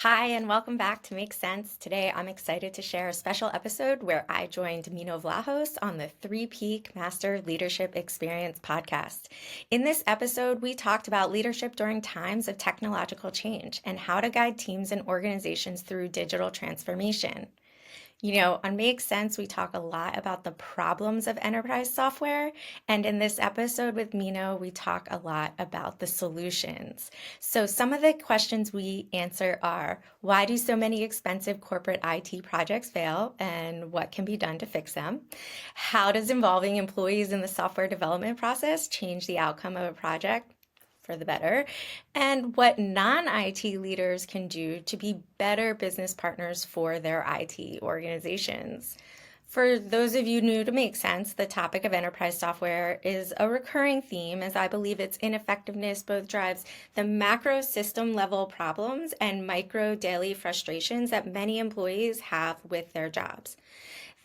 Hi, and welcome back to Make Sense. Today, I'm excited to share a special episode where I joined Mino Vlachos on the Three Peak Master Leadership Experience podcast. In this episode, we talked about leadership during times of technological change and how to guide teams and organizations through digital transformation. On Make Sense, we talk a lot about the problems of enterprise software. And in this episode with Mino, we talk a lot about the solutions. So some of the questions we answer are, why do so many expensive corporate IT projects fail and what can be done to fix them? How does involving employees in the software development process change the outcome of a project for the better, and what non-IT leaders can do to be better business partners for their IT organizations. For those of you new to Make Sense, the topic of enterprise software is a recurring theme, as I believe its ineffectiveness both drives the macro system level problems and micro daily frustrations that many employees have with their jobs.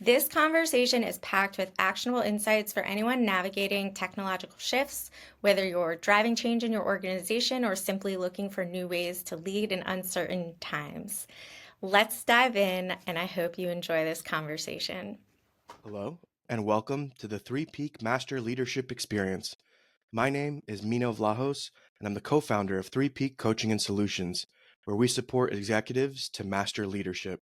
This conversation is packed with actionable insights for anyone navigating technological shifts, whether you're driving change in your organization or simply looking for new ways to lead in uncertain times. Let's dive in, and I hope you enjoy this conversation. Hello, and welcome to the Three Peak Master Leadership Experience. My name is Mino Vlachos, and I'm the co-founder of Three Peak Coaching and Solutions, where we support executives to master leadership.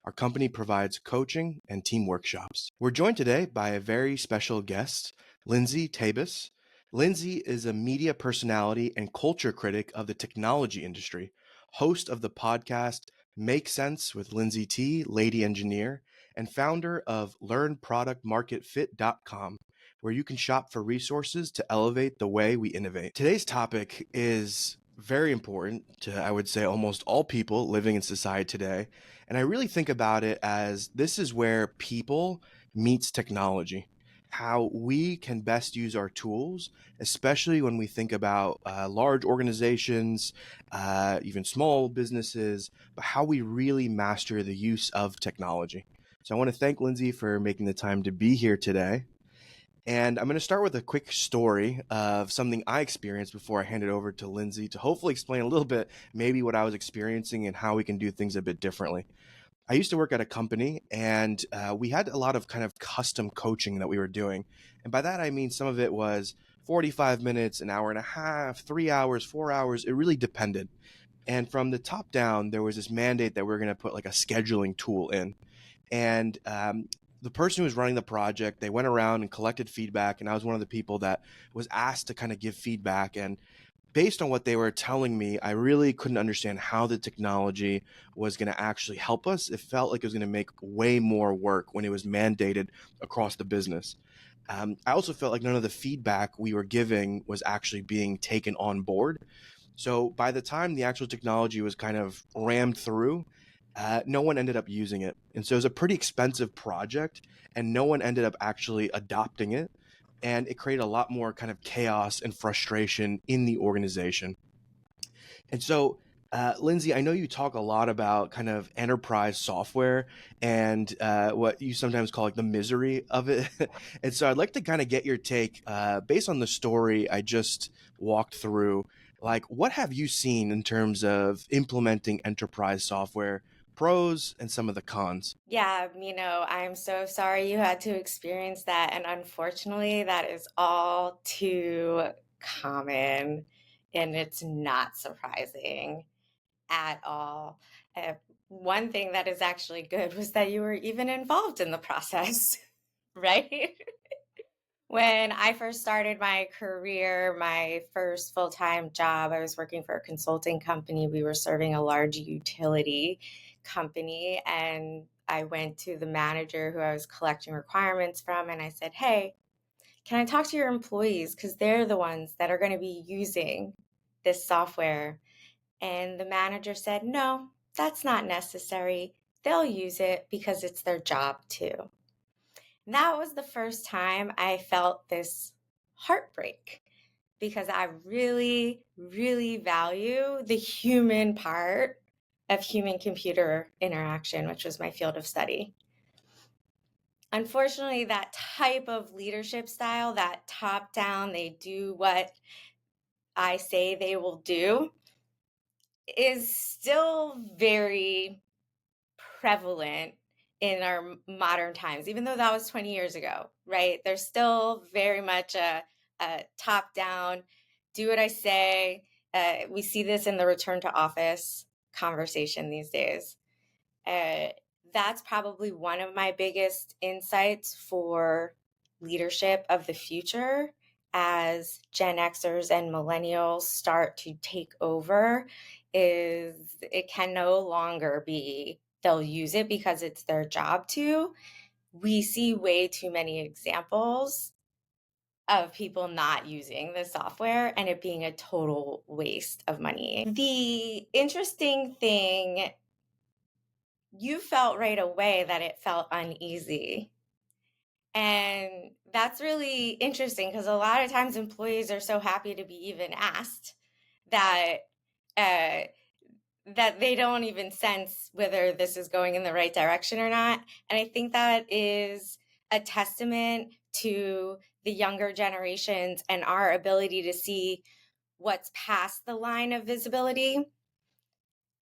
Our company provides coaching and team workshops. We're joined today by a very special guest, Lindsay T. Lindsay is a media personality and culture critic of the technology industry, host of the podcast MakeSense with Lindsay T, Lady Engineer, and founder of LearnProductMarketFit.com, where you can shop for resources to elevate the way we innovate. Today's topic is very important to, I would say, almost all people living in society today. And I really think about it as this is where people meets technology, how we can best use our tools, especially when we think about large organizations, even small businesses, but how we really master the use of technology. So I want to thank Lindsay for making the time to be here today. And I'm going to start with a quick story of something I experienced before I hand it over to Lindsay to hopefully explain a little bit, maybe what I was experiencing and how we can do things a bit differently. I used to work at a company, and we had a lot of kind of custom coaching that we were doing. And by that, I mean some of it was 45 minutes, an hour and a half, 3 hours, 4 hours. It really depended. And from the top down, there was this mandate that we are going to put like a scheduling tool in. And the person who was running the project, they went around and collected feedback. And I was one of the people that was asked to kind of give feedback. And based on what they were telling me, I really couldn't understand how the technology was going to actually help us. It felt like it was going to make way more work when it was mandated across the business. I also felt like none of the feedback we were giving was actually being taken on board. So by the time the actual technology was kind of rammed through, no one ended up using it. And so it was a pretty expensive project, and no one ended up actually adopting it. And it created a lot more kind of chaos and frustration in the organization. And so, Lindsay, I know you talk a lot about kind of enterprise software and what you sometimes call like the misery of it. And so I'd like to kind of get your take based on the story I just walked through. Like, what have you seen in terms of implementing enterprise software, pros and some of the cons? Yeah, I'm so sorry you had to experience that. And unfortunately, that is all too common, and it's not surprising at all. Uh, One thing that is actually good was that you were even involved in the process, right? When I first started my career, my first full-time job, I was working for a consulting company. We were serving a large utility company, and I went to the manager who I was collecting requirements from, and I said, "Hey, can I talk to your employees? Because they're the ones that are going to be using this software." And the manager said, "No, that's not necessary. They'll use it because it's their job too." And that was the first time I felt this heartbreak because I really, really value the human part of human computer interaction, which was my field of study. Unfortunately, that type of leadership style, that top down, they do what I say they will do, is still very prevalent in our modern times, even though that was 20 years ago, right? There's still very much a top down, do what I say. We see this in the return to office conversation these days. Uh, that's probably one of my biggest insights for leadership of the future as Gen Xers and millennials start to take over is it can no longer be they'll use it because it's their job to. We see way too many examples of people not using the software and it being a total waste of money. The interesting thing, you felt right away that it felt uneasy. And that's really interesting because a lot of times employees are so happy to be even asked that uh, that they don't even sense whether this is going in the right direction or not. And I think that is a testament to the younger generations and our ability to see what's past the line of visibility.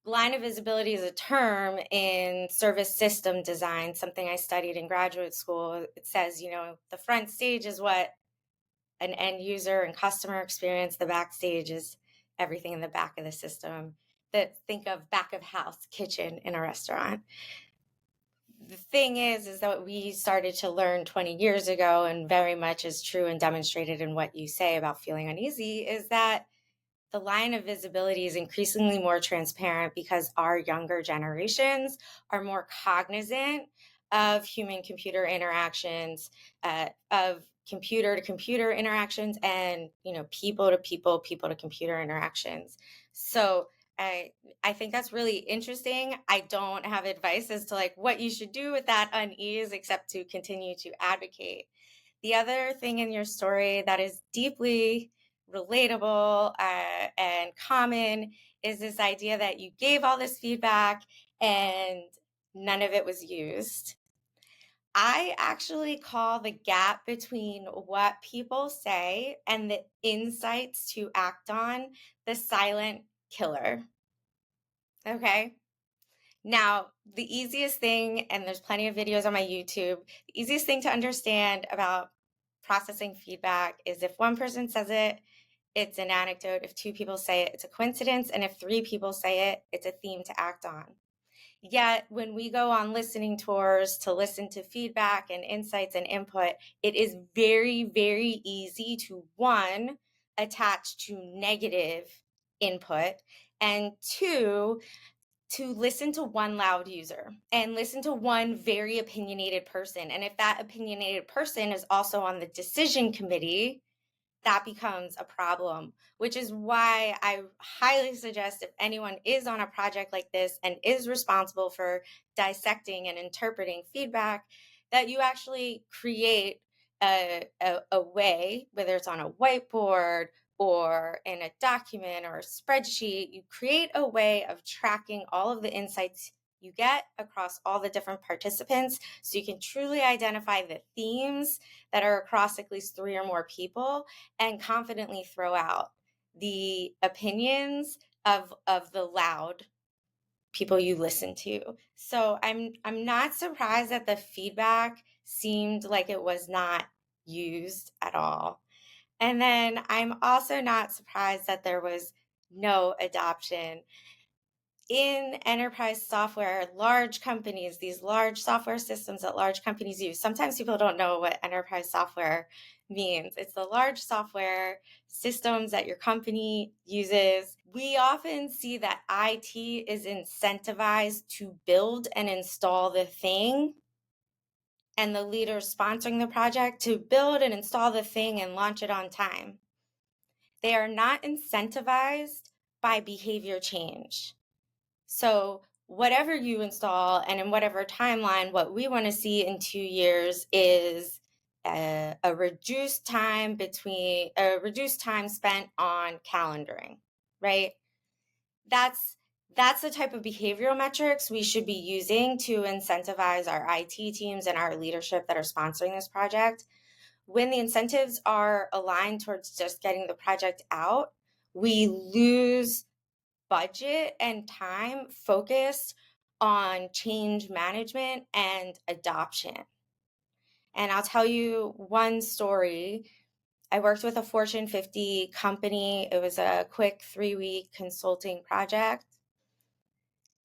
Line of visibility is a term in service system design, something I studied in graduate school. It says, the front stage is what an end user and customer experience, the backstage is everything in the back of the system. That think of back of house, kitchen in a restaurant. The thing is that we started to learn 20 years ago, and very much is true and demonstrated in what you say about feeling uneasy, is that the line of visibility is increasingly more transparent because our younger generations are more cognizant of human computer interactions, of computer to computer interactions, and people to people, people to computer interactions. So I think that's really interesting. I don't have advice as to like what you should do with that unease except to continue to advocate. The other thing in your story that is deeply relatable and common is this idea that you gave all this feedback and none of it was used. I actually call the gap between what people say and the insights to act on the silent killer. Okay. Now, the easiest thing, and there's plenty of videos on my YouTube, the easiest thing to understand about processing feedback is if one person says it, it's an anecdote. If two people say it, it's a coincidence. And if three people say it, it's a theme to act on. Yet, when we go on listening tours to listen to feedback and insights and input, it is very, very easy to, one, attach to negative input, and two, to listen to one loud user and listen to one very opinionated person. And if that opinionated person is also on the decision committee, that becomes a problem, which is why I highly suggest if anyone is on a project like this and is responsible for dissecting and interpreting feedback, that you actually create a way, whether it's on a whiteboard or in a document or a spreadsheet, you create a way of tracking all of the insights you get across all the different participants so you can truly identify the themes that are across at least three or more people and confidently throw out the opinions of the loud people you listen to. So I'm not surprised that the feedback seemed like it was not used at all. And then I'm also not surprised that there was no adoption. In enterprise software, large companies, these large software systems that large companies use, sometimes people don't know what enterprise software means. It's the large software systems that your company uses. We often see that IT is incentivized to build and install the thing, and the leaders sponsoring the project to build and install the thing and launch it on time. They are not incentivized by behavior change. So whatever you install and in whatever timeline, what we want to see in 2 years is a reduced time spent on calendaring, right? That's the type of behavioral metrics we should be using to incentivize our IT teams and our leadership that are sponsoring this project. When the incentives are aligned towards just getting the project out, we lose budget and time focused on change management and adoption. And I'll tell you one story. I worked with a Fortune 50 company. It was a quick 3-week consulting project.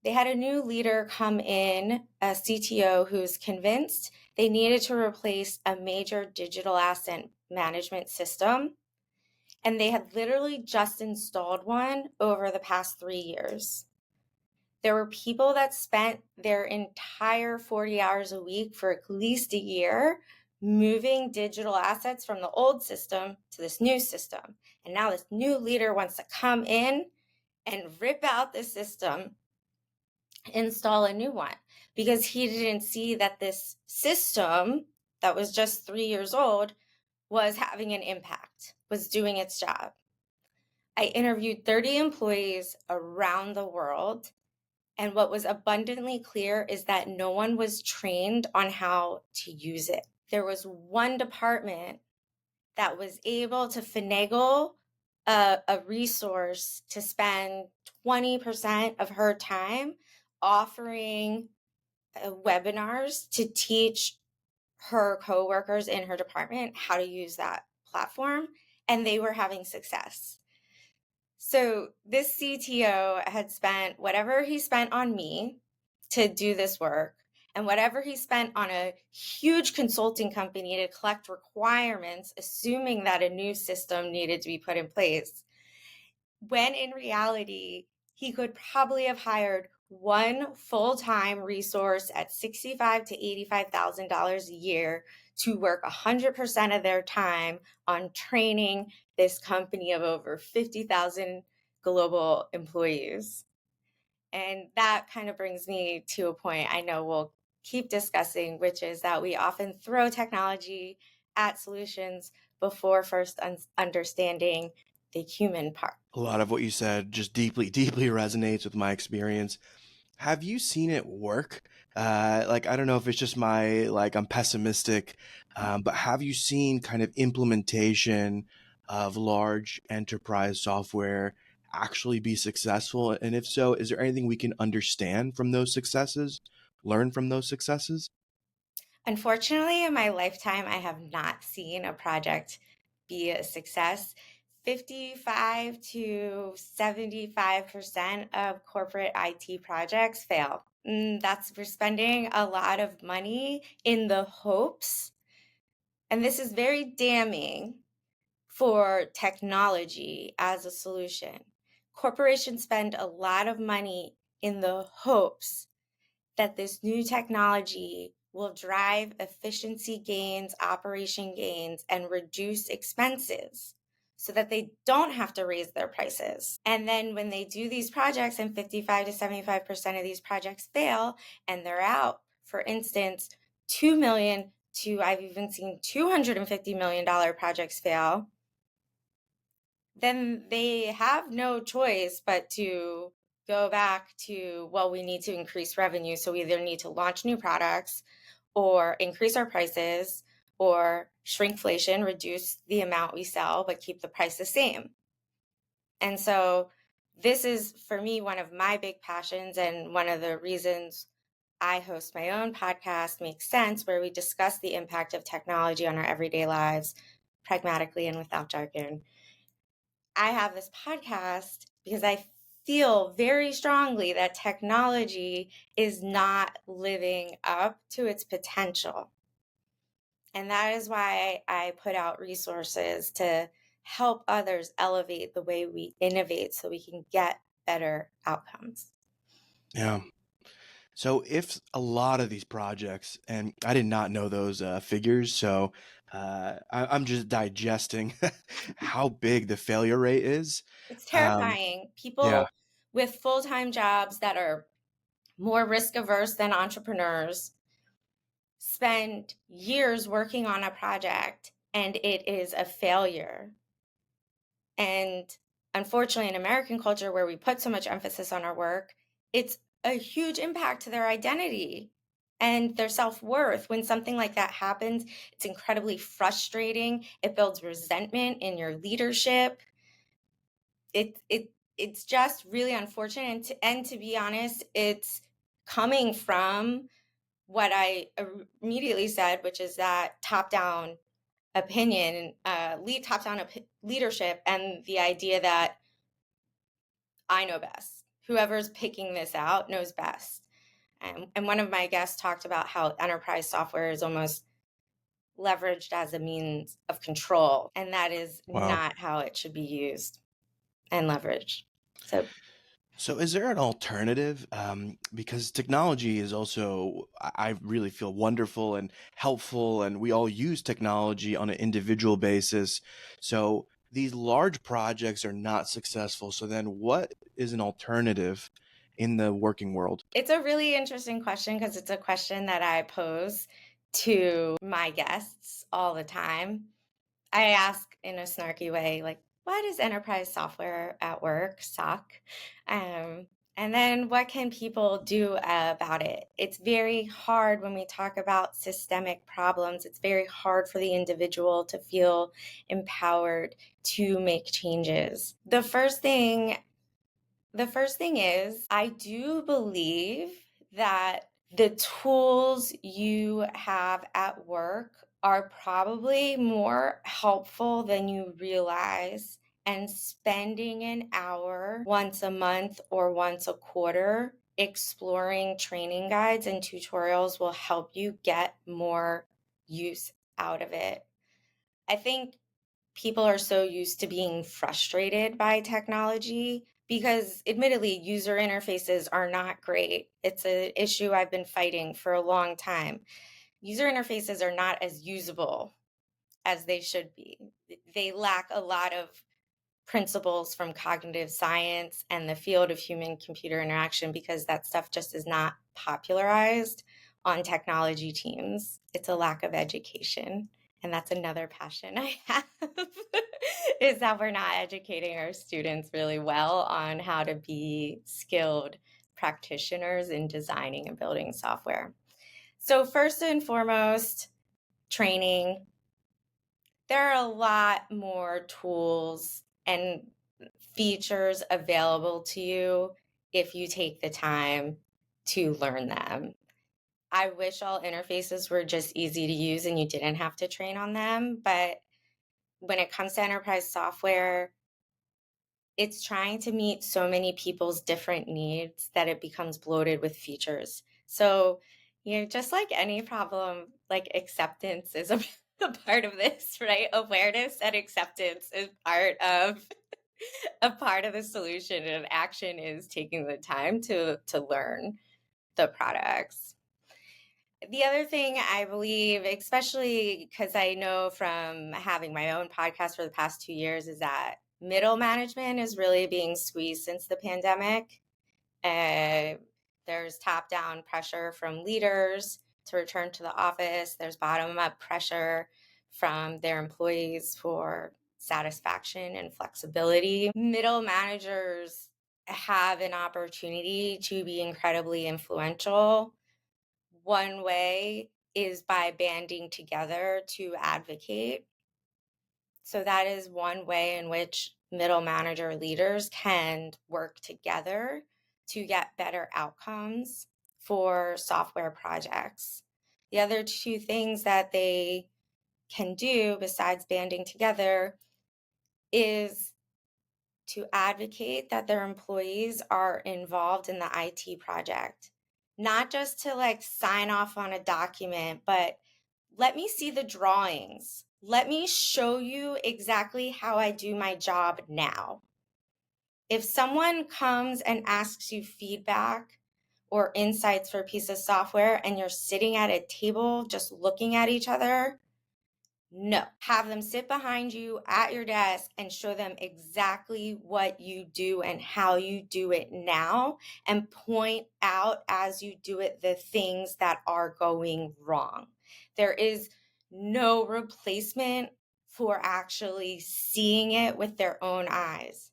They had a new leader come in, a CTO, who's convinced they needed to replace a major digital asset management system. And they had literally just installed one over the past 3 years. There were people that spent their entire 40 hours a week for at least a year moving digital assets from the old system to this new system. And now this new leader wants to come in and rip out the system, install a new one, because he didn't see that this system that was just 3 years old was having an impact, was doing its job. I interviewed 30 employees around the world, and what was abundantly clear is that no one was trained on how to use it. There was one department that was able to finagle a resource to spend 20% of her time offering webinars to teach her coworkers in her department how to use that platform, and they were having success. So this CTO had spent whatever he spent on me to do this work, and whatever he spent on a huge consulting company to collect requirements, assuming that a new system needed to be put in place, when in reality, he could probably have hired one full-time resource at $65,000 to $85,000 a year to work 100% of their time on training this company of over 50,000 global employees. And that kind of brings me to a point I know we'll keep discussing, which is that we often throw technology at solutions before first understanding the human part. A lot of what you said just deeply, deeply resonates with my experience. Have you seen it work? Like, I don't know if it's just I'm pessimistic, but have you seen kind of implementation of large enterprise software actually be successful? And if so, is there anything we can understand from those successes, learn from those successes? Unfortunately, in my lifetime, I have not seen a project be a success. 55 to 75% of corporate IT projects fail. We're spending a lot of money in the hopes, and this is very damning for technology as a solution. Corporations spend a lot of money in the hopes that this new technology will drive efficiency gains, operation gains, and reduce expenses so that they don't have to raise their prices. And then when they do these projects and 55 to 75% of these projects fail and they're out, for instance, 2 million to I've even seen $250 million projects fail, then they have no choice but to go back to, well, we need to increase revenue. So we either need to launch new products or increase our prices or shrinkflation, reduce the amount we sell, but keep the price the same. And so this is, for me, one of my big passions and one of the reasons I host my own podcast, MakeSense, where we discuss the impact of technology on our everyday lives pragmatically and without jargon. I have this podcast because I feel very strongly that technology is not living up to its potential. And that is why I put out resources to help others elevate the way we innovate so we can get better outcomes. Yeah. So if a lot of these projects, and I did not know those figures, so I'm just digesting how big the failure rate is. It's Um, terrifying. yeah, People with full-time jobs that are more risk averse than entrepreneurs spend years working on a project and it is a failure. And unfortunately, in American culture where we put so much emphasis on our work, it's a huge impact to their identity and their self-worth. When something like that happens, it's incredibly frustrating. It builds resentment in your leadership. It it's just really unfortunate. And to be honest, it's coming from what I immediately said, which is that top-down opinion, top-down leadership, and the idea that I know best. Whoever's picking this out knows best. And one of my guests talked about how enterprise software is almost leveraged as a means of control, and that is Wow. not how it should be used and leveraged. So So, is there an alternative? Because technology is also, I really feel, wonderful and helpful, and we all use technology on an individual basis. So, these large projects are not successful. So, then what is an alternative in the working world? it's a really interesting question because it's a question that I pose to my guests all the time. I ask in a snarky way, like, why does enterprise software at work suck? Um, and then what can people do about it? It's very hard when we talk about systemic problems. It's very hard for the individual to feel empowered to make changes. The first thing is, I do believe that the tools you have at work are probably more helpful than you realize. And spending an hour once a month or once a quarter exploring training guides and tutorials will help you get more use out of it. I think people are so used to being frustrated by technology because admittedly user interfaces are not great. It's an issue I've been fighting for a long time. User interfaces are not as usable as they should be. They lack a lot of principles from cognitive science and the field of human computer interaction because that stuff just is not popularized on technology teams. It's a lack of education. And that's another passion I have is that we're not educating our students really well on how to be skilled practitioners in designing and building software. So first and foremost, training. There are a lot more tools and features available to you if you take the time to learn them. I wish all interfaces were just easy to use and you didn't have to train on them, but when it comes to enterprise software, it's trying to meet so many people's different needs that it becomes bloated with features. So, just like any problem, like acceptance is a part of this, right? Awareness and acceptance is part of a part of the solution, and action is taking the time to learn the products. The other thing I believe, especially because I know from having my own podcast for the past 2 years, is that middle management is really being squeezed since the pandemic. Uh, there's top-down pressure from leaders to return to the office. There's bottom-up pressure from their employees for satisfaction and flexibility. Middle managers have an opportunity to be incredibly influential. One way is by banding together to advocate. So that is one way in which middle manager leaders can work together to get better outcomes for software projects. The other two things that they can do besides banding together is to advocate that their employees are involved in the IT project, not just to like sign off on a document, but let me see the drawings. Let me show you exactly how I do my job now. If someone comes and asks you feedback or insights for a piece of software and you're sitting at a table just looking at each other, no, have them sit behind you at your desk and show them exactly what you do and how you do it now, and point out as you do it the things that are going wrong. There is no replacement for actually seeing it with their own eyes.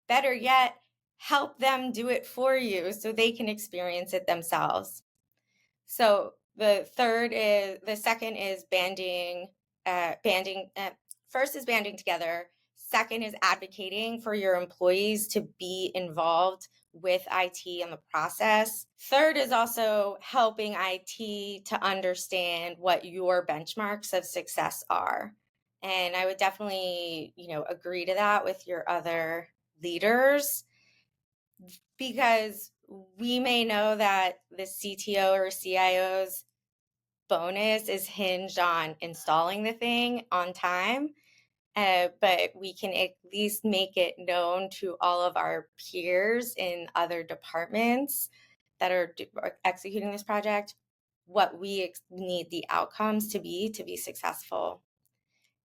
Better yet, help them do it for you so they can experience it themselves. So the second is banding. First is banding together. Second is advocating for your employees to be involved with IT and the process. Third is also helping IT to understand what your benchmarks of success are. And I would definitely, agree to that with your other leaders, because we may know that the CTO or CIO's bonus is hinged on installing the thing on time. But we can at least make it known to all of our peers in other departments that are executing this project what we need the outcomes to be successful.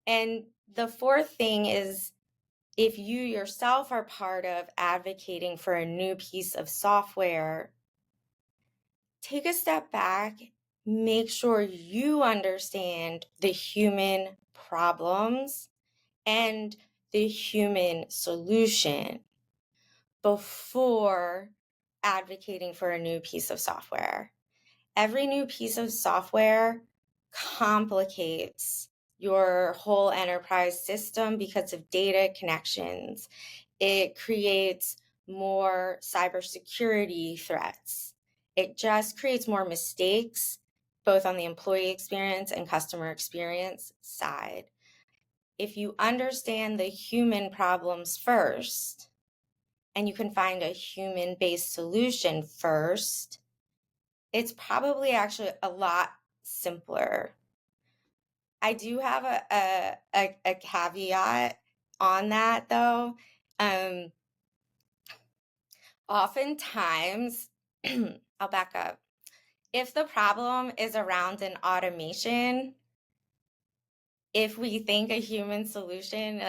And the fourth thing is, if you yourself are part of advocating for a new piece of software, take a step back, make sure you understand the human problems and the human solution before advocating for a new piece of software. Every new piece of software complicates your whole enterprise system because of data connections. It creates more cybersecurity threats. It just creates more mistakes, both on the employee experience and customer experience side. If you understand the human problems first, and you can find a human-based solution first, it's probably actually a lot simpler. I do have a caveat on that, though. Oftentimes, I'll back up. If the problem is around an automation, if we think a human solution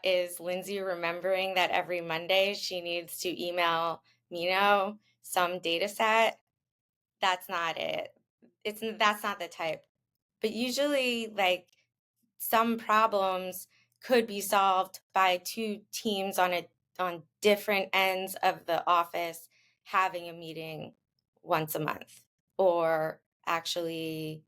is Lindsay remembering that every Monday she needs to email Mino some data set, that's not it. That's not the type. But usually, some problems could be solved by two teams on different ends of the office having a meeting once a month, or actually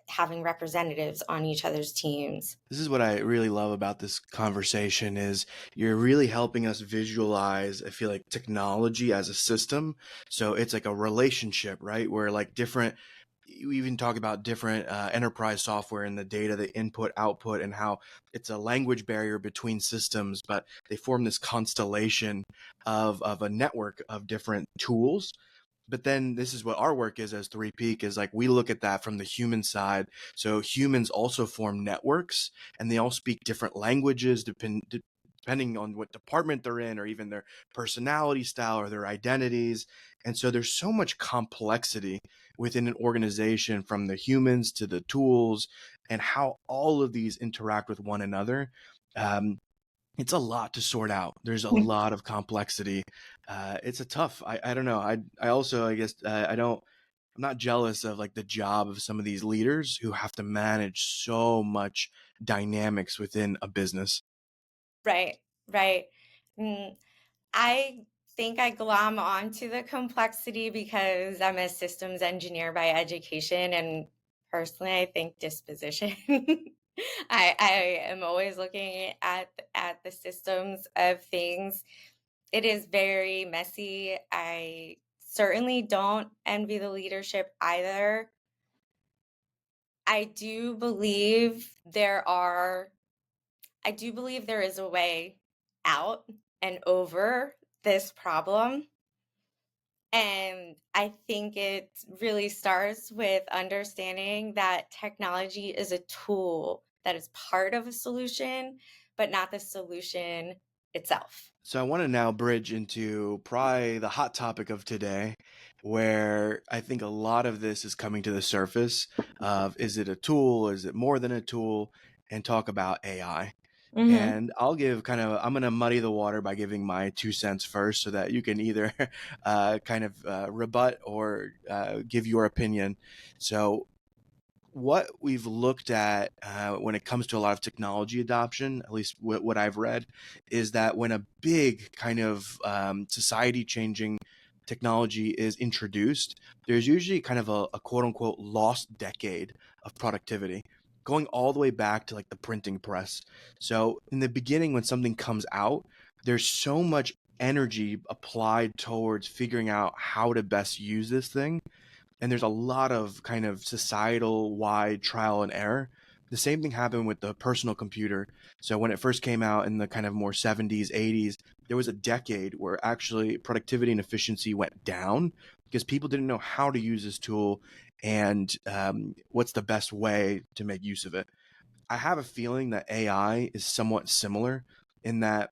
having representatives on each other's teams. This is what I really love about this conversation is you're really helping us visualize, I feel like, technology as a system. So it's like a relationship, right? Where like different, you even talk about different enterprise software and the data, the input, output, and how it's a language barrier between systems, but they form this constellation of a network of different tools. But then this is what our work is as 3Peak is like we look at that from the human side. So humans also form networks and they all speak different languages depending on what department they're in or even their personality style or their identities. And so there's so much complexity within an organization from the humans to the tools and how all of these interact with one another. Um, it's a lot to sort out. There's a lot of complexity. It's a tough. I don't know. I also I guess I don't. I'm not jealous of like the job of some of these leaders who have to manage so much dynamics within a business. Right, right. Mm, I think I glom onto the complexity because I'm a systems engineer by education, and personally, I think disposition. I am always looking at the systems of things. It is very messy. I certainly don't envy the leadership either. I do believe there are I do believe there is a way out and over this problem. And I think it really starts with understanding that technology is a tool that is part of a solution, but not the solution itself. So I want to now bridge into probably the hot topic of today, where I think a lot of this is coming to the surface of is it a tool? Is it more than a tool? And talk about AI. Mm-hmm. And I'll give kind of, I'm going to muddy the water by giving my 2 cents first so that you can either kind of rebut or give your opinion. So, what we've looked at when it comes to a lot of technology adoption, at least what I've read, is that when a big kind of society changing technology is introduced, there's usually kind of a quote unquote lost decade of productivity. going all the way back to like the printing press. So in the beginning, when something comes out, there's so much energy applied towards figuring out how to best use this thing. And there's a lot of kind of societal wide trial and error. The same thing happened with the personal computer. So when it first came out in the kind of more 70s, 80s, there was a decade where actually productivity and efficiency went down because people didn't know how to use this tool and what's the best way to make use of it. I have a feeling that AI is somewhat similar in that,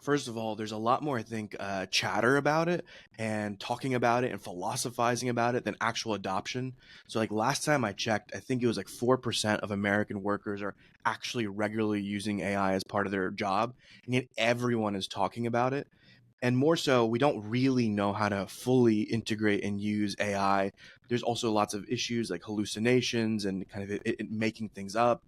first of all, there's a lot more, I think, chatter about it and talking about it and philosophizing about it than actual adoption. So, like last time I checked, I think it was like 4% of American workers are actually regularly using AI as part of their job, and yet everyone is talking about it. And more so, we don't really know how to fully integrate and use AI. There's also lots of issues like hallucinations and kind of it making things up.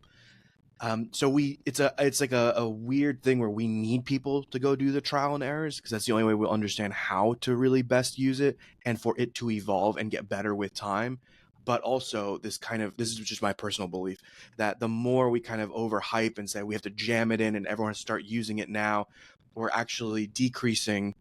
It's like a weird thing where we need people to go do the trial and errors because that's the only way we'll understand how to really best use it and for it to evolve and get better with time. But also this is just my personal belief that the more we kind of overhype and say we have to jam it in and everyone has to start using it now, we're actually decreasing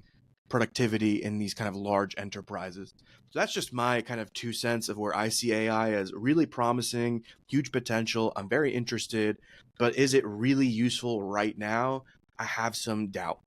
productivity in these kind of large enterprises. So that's just my kind of 2 cents of where I see AI as really promising, huge potential. I'm very interested, but is it really useful right now? I have some doubt.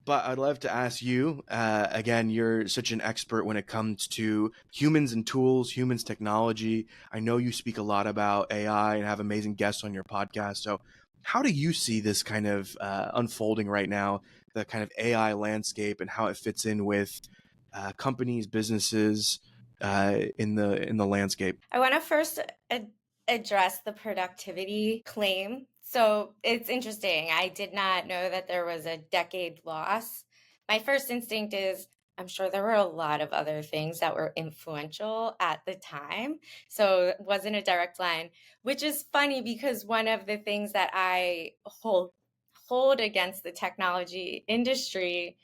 But I'd love to ask you again, you're such an expert when it comes to humans and tools, humans technology. I know you speak a lot about AI and have amazing guests on your podcast. So, how do you see this kind of unfolding right now, the kind of AI landscape and how it fits in with companies, businesses in the landscape? I want to first address the productivity claim. So it's interesting. I did not know that there was a decade loss. My first instinct is I'm sure there were a lot of other things that were influential at the time. So it wasn't a direct line, which is funny because one of the things that I hold against the technology industry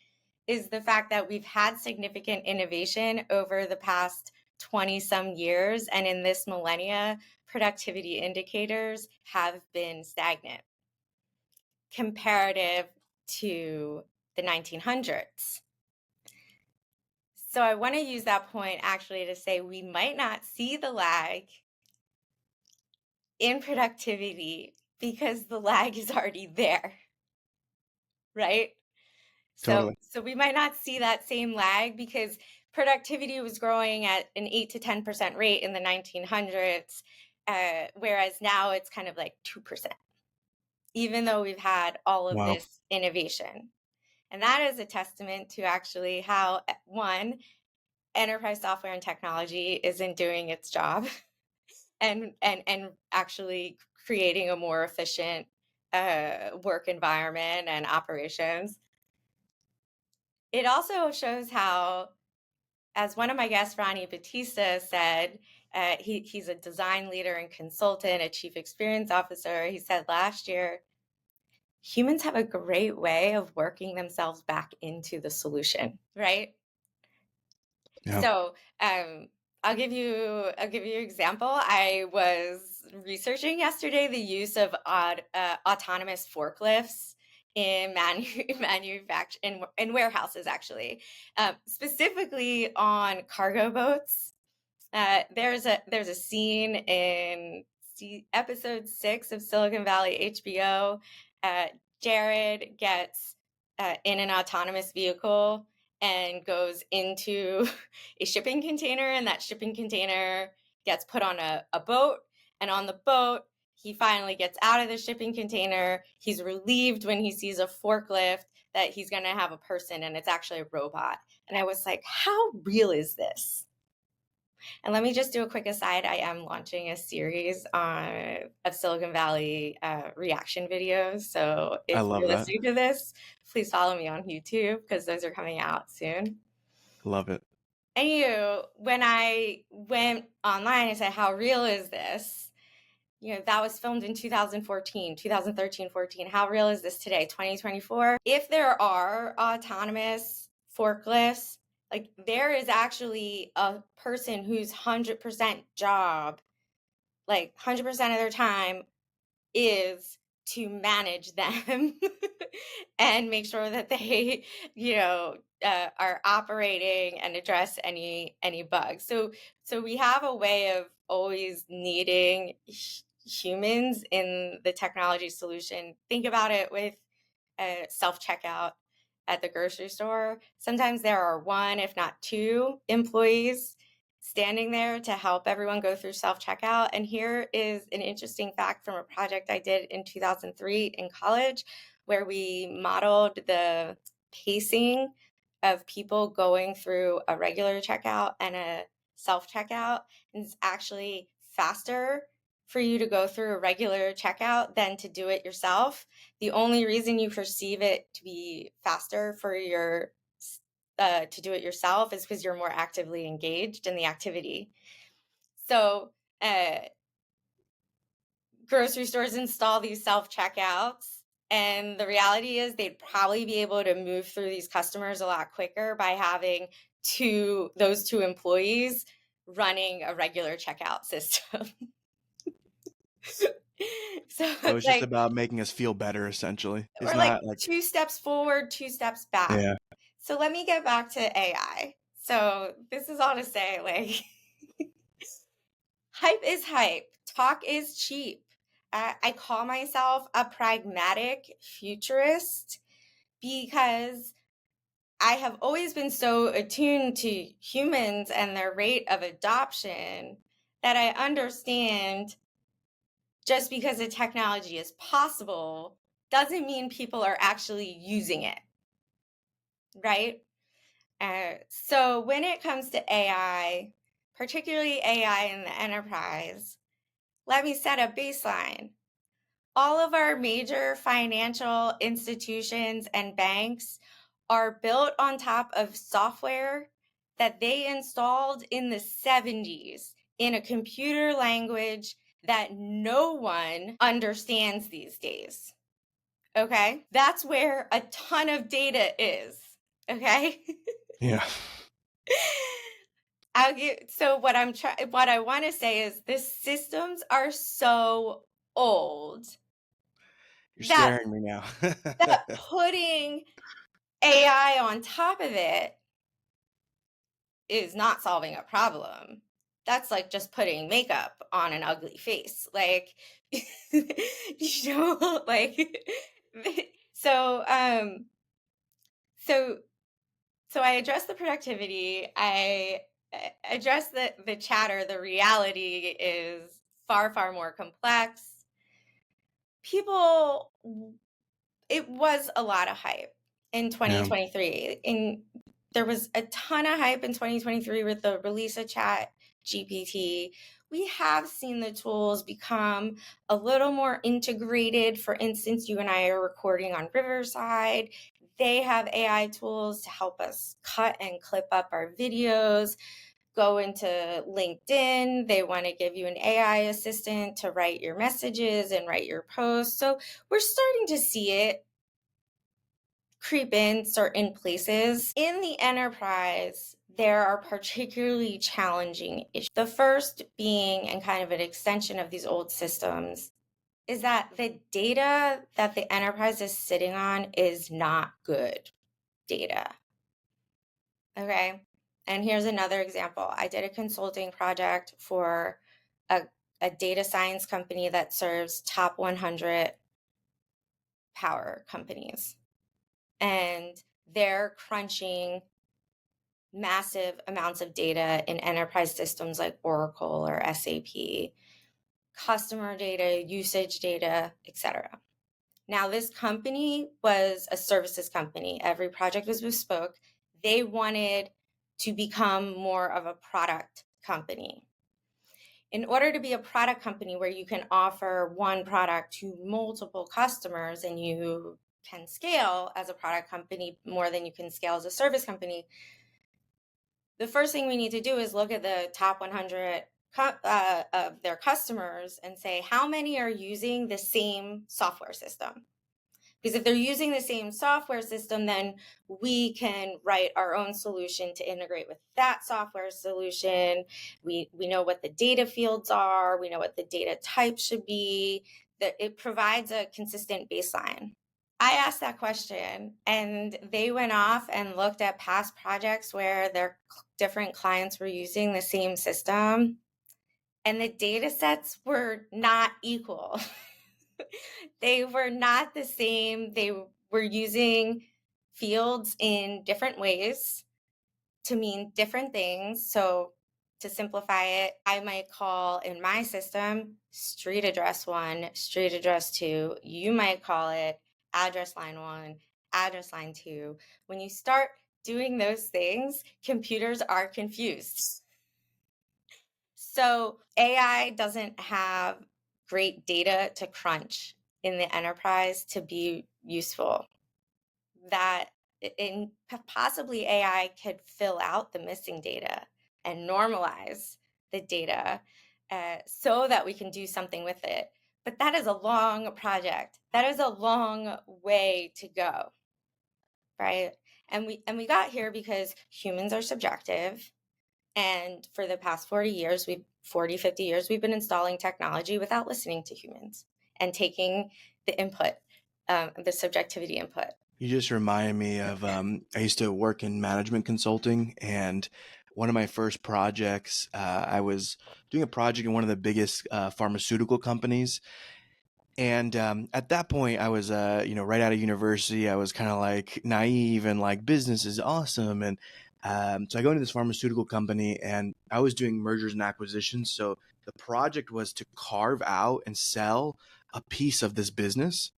is the fact that we've had significant innovation over the past 20 some years. And in this millennia, productivity indicators have been stagnant comparative to the 1900s. So I want to use that point actually to say we might not see the lag in productivity because the lag is already there, right? So Totally. so we might not see that same lag because productivity was growing at an 8 to 10% rate in the 1900s, whereas now it's kind of like 2%, even though we've had all of Wow. this innovation. And that is a testament to actually how, one, enterprise software and technology isn't doing its job and actually creating a more efficient work environment and operations. It also shows how, as one of my guests, Ronnie Batista, said, he's a design leader and consultant, a chief experience officer. He said last year, humans have a great way of working themselves back into the solution, right? Yeah. So I'll give you an example. I was researching yesterday the use of autonomous forklifts in manufacture in warehouses, actually, specifically on cargo boats. There's a scene in episode 6 of Silicon Valley HBO. Uh, Jared gets in an autonomous vehicle and goes into a shipping container, and that shipping container gets put on a boat. And on the boat, he finally gets out of the shipping container. He's relieved when he sees a forklift that he's going to have a person, and it's actually a robot. And I was like, how real is this? And let me just do a quick aside. I am launching a series of Silicon Valley reaction videos. So I if love you're that. listening to this, please follow me on YouTube because those are coming out soon. Love it. And when I went online, I said, how real is this? That was filmed in 2014, 2013, 14. How real is this today, 2024? If there are autonomous forklifts, like there is actually a person whose 100% job like 100% of their time is to manage them and make sure that they, are operating and address any bugs. So we have a way of always needing humans in the technology solution. Think about it with a self-checkout at the grocery store. Sometimes there are one, if not two, employees standing there to help everyone go through self-checkout. And here is an interesting fact from a project I did in 2003 in college, where we modeled the pacing of people going through a regular checkout and a self-checkout. And it's actually faster for you to go through a regular checkout than to do it yourself. The only reason you perceive it to be faster for your to do it yourself is because you're more actively engaged in the activity. So grocery stores install these self-checkouts, and the reality is they'd probably be able to move through these customers a lot quicker by having those two employees running a regular checkout system. So So it's just like about making us feel better, essentially. It's we're like not like, 2 steps forward, 2 steps back. yeah, So let me get back to AI. So this is all to say, like, hype is hype. Talk is cheap. I call myself a pragmatic futurist because I have always been so attuned to humans and their rate of adoption that I understand just because a technology is possible doesn't mean people are actually using it, right? So when it comes to AI, particularly AI in the enterprise, let me set a baseline. All of our major financial institutions and banks are built on top of software that they installed in the 70s in a computer language that no one understands these days. Okay? That's where a ton of data is. Okay? yeah. So what I want to say is the systems are so old You're that scaring me now. putting AI on top of it is not solving a problem. That's like just putting makeup on an ugly face. Like, like, so, so, so I address the productivity. I address the chatter. The reality is far, far more complex. People, it was a lot of hype in Yeah. 2023. There was a ton of hype in 2023 with the release of Chat GPT. We have seen the tools become a little more integrated. For instance, you and I are recording on Riverside. They have AI tools to help us cut and clip up our videos. Go into LinkedIn. They want to give you an AI assistant to write your messages and write your posts. So we're starting to see it creep in certain places. In the enterprise, there are particularly challenging issues. The first being, and kind of an extension of these old systems, is that the data that the enterprise is sitting on is not good data. Okay. And here's another example. I did a consulting project for a data science company that serves top 100 power companies. And they're crunching massive amounts of data in enterprise systems like Oracle or SAP, customer data, usage data, etc. Now, this company was a services company. Every project was bespoke. They wanted to become more of a product company. In order to be a product company where you can offer one product to multiple customers and you can scale as a product company more than you can scale as a service company, the first thing we need to do is look at the top 100 of their customers and say, how many are using the same software system? Because if they're using the same software system, then we can write our own solution to integrate with that software solution. We know what the data fields are. We know what the data type should be. That it provides a consistent baseline. I asked that question, and they went off and looked at past projects where their different clients were using the same system, and the data sets were not equal. They were not the same. They were using fields in different ways to mean different things. So to simplify it, I might call in my system street address 1, street address 2. You might call it address line 1, address line 2. When you start doing those things, computers are confused. So AI doesn't have great data to crunch in the enterprise to be useful. That in possibly AI could fill out the missing data and normalize the data so that we can do something with it. But that is a long project. That is a long way to go, right? And we got here because humans are subjective. And for the past 50 years, we've been installing technology without listening to humans and taking the input, the subjectivity input. You just reminded me of I used to work in management consulting, and one of my first projects, I was doing a project in one of the biggest pharmaceutical companies. And at that point, I was, right out of university. I was kind of like naive and like business is awesome. And so I go into this pharmaceutical company, and I was doing mergers and acquisitions. So the project was to carve out and sell a piece of this business,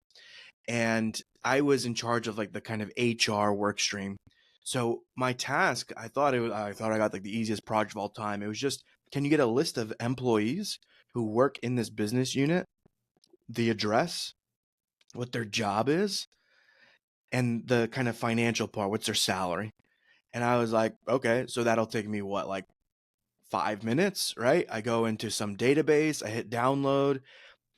and I was in charge of like the kind of HR work stream. So my task, I thought I got like the easiest project of all time. It was just, can you get a list of employees who work in this business unit, the address, what their job is, and the kind of financial part, what's their salary? And I was like, okay, so that'll take me what, like 5 minutes, right? I go into some database, I hit download.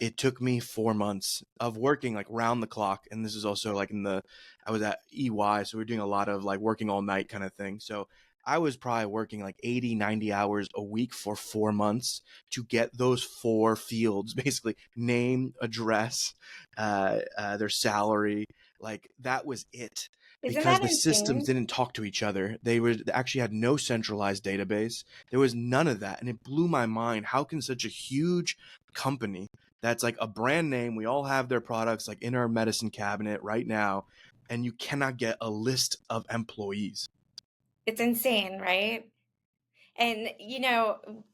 It took me 4 months of working like round the clock. And this is also like I was at EY. So we're doing a lot of like working all night kind of thing. So I was probably working like 80, 90 hours a week for 4 months to get those four fields, basically name, address, their salary. Like that was it, Isn't because that the systems insane? didn't talk to each other. They actually had no centralized database. There was none of that. And it blew my mind. How can such a huge company that's like a brand name, we all have their products like in our medicine cabinet right now, and you cannot get a list of employees? It's insane, right? And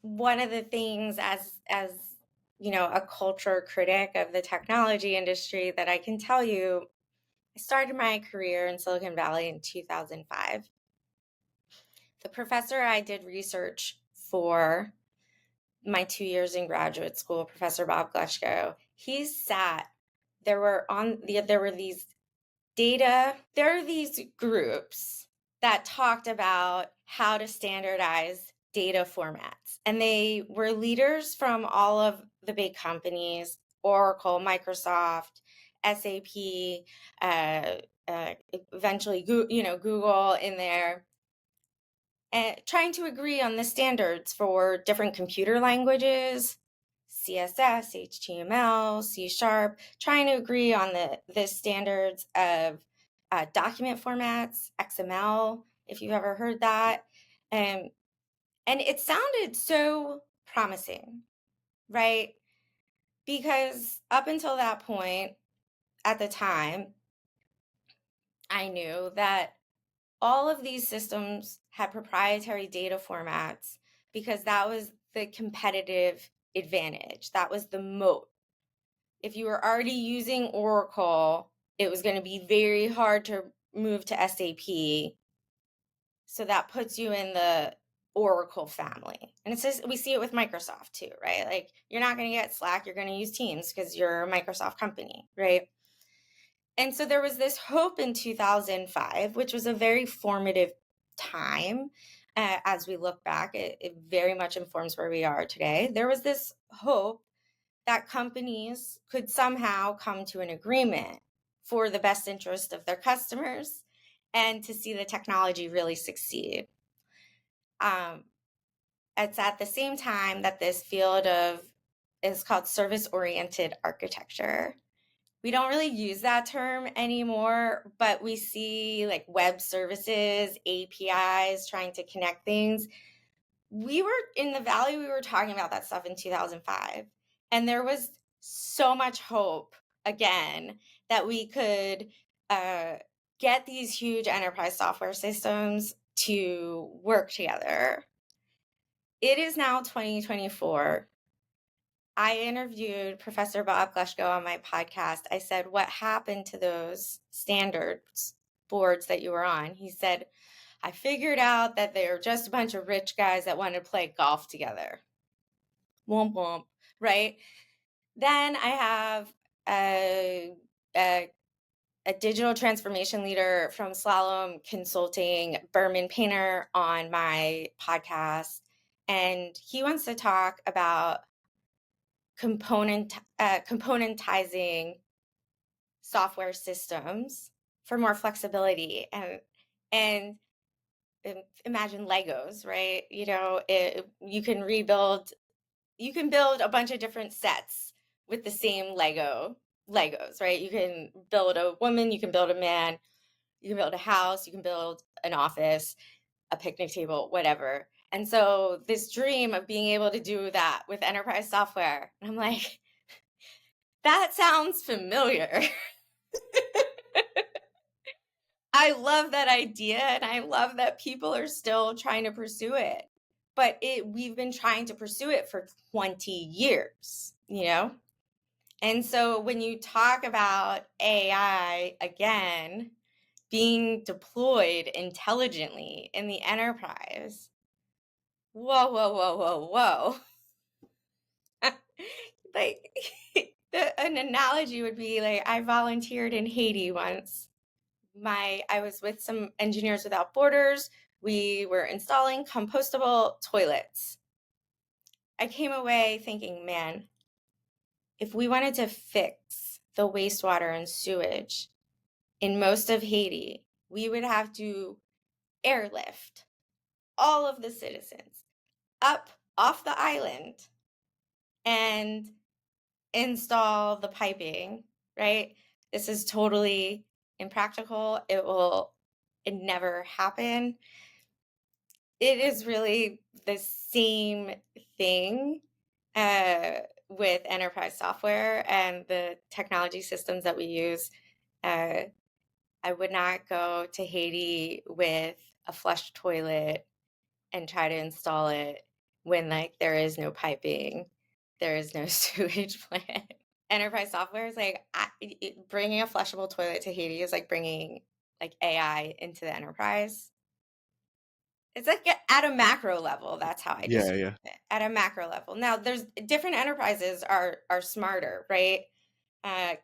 one of the things as a culture critic of the technology industry that I can tell you, I started my career in Silicon Valley in 2005. The professor I did research for my 2 years in graduate school, Professor Bob Glushko, there were these there are these groups that talked about how to standardize data formats. And they were leaders from all of the big companies, Oracle, Microsoft, SAP, eventually Google in there, trying to agree on the standards for different computer languages, CSS, HTML, C Sharp, trying to agree on the standards of document formats, XML, if you've ever heard that. And it sounded so promising, right? Because up until that point, at the time, I knew that all of these systems had proprietary data formats because that was the competitive advantage. That was the moat. If you were already using Oracle, it was going to be very hard to move to SAP. So that puts you in the Oracle family. And it's just, we see it with Microsoft too, right? Like you're not going to get Slack, you're going to use Teams because you're a Microsoft company, right? And so there was this hope in 2005, which was a very formative time. As we look back, it very much informs where we are today. There was this hope that companies could somehow come to an agreement for the best interest of their customers and to see the technology really succeed. Um, it's at the same time that this field of is called service-oriented architecture. We don't really use that term anymore, but we see like web services, APIs trying to connect things. We were in the Valley, we were talking about that stuff in 2005. And there was so much hope again that we could get these huge enterprise software systems to work together. It is now 2024. I interviewed Professor Bob Glushko on my podcast. I said, "What happened to those standards boards that you were on?" He said, "I figured out that they were just a bunch of rich guys that wanted to play golf together." Womp womp, right? Then I have a, a, a digital transformation leader from Slalom Consulting, Berman Painter, on my podcast. And he wants to talk about componentizing software systems for more flexibility and imagine Legos, right? You can build a bunch of different sets with the same Legos, right? You can build a woman, you can build a man, you can build a house, you can build an office, a picnic table, whatever. And so this dream of being able to do that with enterprise software, and I'm like, that sounds familiar. I love that idea, and I love that people are still trying to pursue it. But we've been trying to pursue it for 20 years, you know? And so when you talk about AI again being deployed intelligently in the enterprise, whoa, whoa, whoa, whoa, whoa. Like an analogy would be like, I volunteered in Haiti once. I was with some Engineers Without Borders. We were installing compostable toilets. I came away thinking, man, if we wanted to fix the wastewater and sewage in most of Haiti, we would have to airlift all of the citizens up off the island and install the piping, right? This is totally impractical. It never happen. It is really the same thing with enterprise software and the technology systems that we use. Uh, I would not go to Haiti with a flush toilet and try to install it when like there is no piping, there is no sewage plant. Enterprise software is like bringing a flushable toilet to Haiti is like bringing like AI into the enterprise. It's like at a macro level, that's how I Yeah, describe yeah. it. At a macro level. Now, there's different enterprises are smarter, right?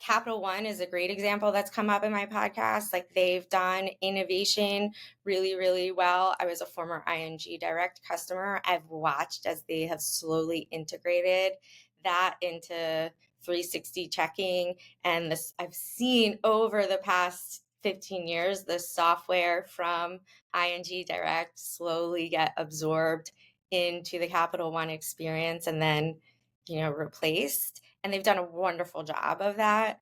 Capital One is a great example that's come up in my podcast. Like they've done innovation really, really well. I was a former ING direct customer. I've watched as they have slowly integrated that into 360 checking. And this, I've seen over the past 15 years, the software from ING direct slowly get absorbed into the Capital One experience and then, replaced. And they've done a wonderful job of that.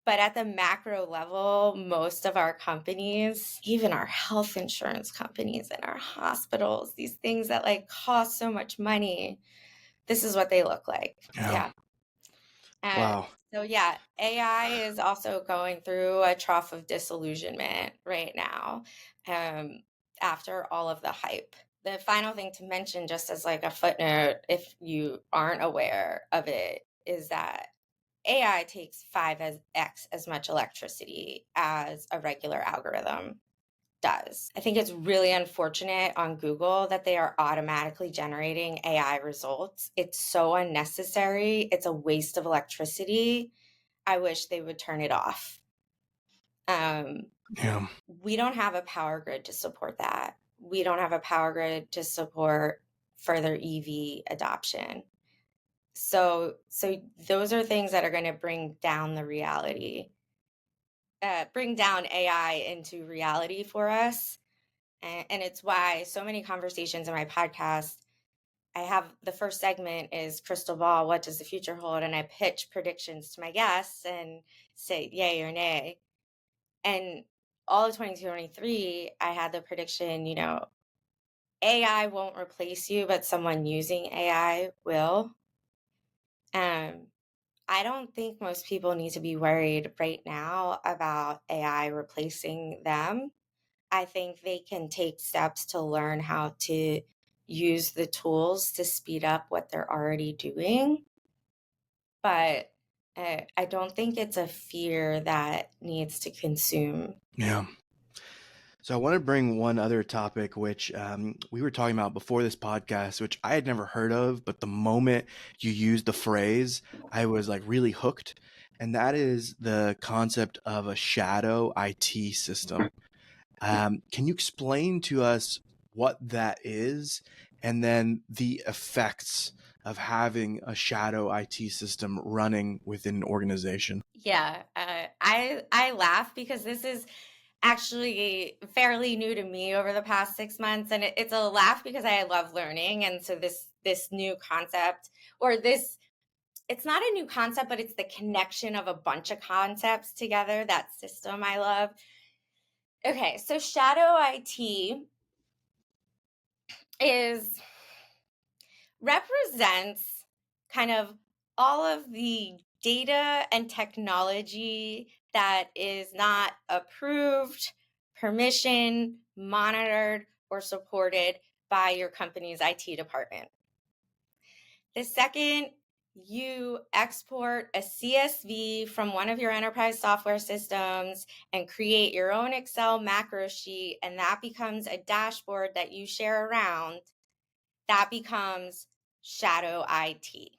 But at the macro level, most of our companies, even our health insurance companies and our hospitals, these things that like cost so much money, this is what they look like. Yeah. Yeah. Uh, Wow. so yeah, AI is also going through a trough of disillusionment right now, after all of the hype. The final thing to mention, just as like a footnote, if you aren't aware of it, is that AI takes 5x as much electricity as a regular algorithm does. I think it's really unfortunate on Google that they are automatically generating AI results. It's so unnecessary. It's a waste of electricity. I wish they would turn it off. Yeah. We don't have a power grid to support that. We don't have a power grid to support further EV adoption. So those are things that are going to bring down AI into reality for us. And it's why so many conversations in my podcast, I have the first segment is crystal ball, what does the future hold? And I pitch predictions to my guests and say yay or nay. And all of 2023, I had the prediction, AI won't replace you, but someone using AI will. Um, I don't think most people need to be worried right now about AI replacing them. I think they can take steps to learn how to use the tools to speed up what they're already doing. But I don't think it's a fear that needs to consume. Yeah. So I want to bring one other topic, which we were talking about before this podcast, which I had never heard of, but the moment you used the phrase, I was like really hooked. And that is the concept of a shadow IT system. Can you explain to us what that is and then the effects of having a shadow IT system running within an organization? Yeah, I laugh because this is actually fairly new to me over the past 6 months, and it's a laugh because I love learning, and so this new concept, or this, it's not a new concept, but it's the connection of a bunch of concepts together. That system I love. Okay, so shadow IT is represents kind of all of the data and technology that is not approved, permissioned, monitored, or supported by your company's IT department. The second you export a CSV from one of your enterprise software systems and create your own Excel macro sheet, and that becomes a dashboard that you share around, that becomes shadow IT.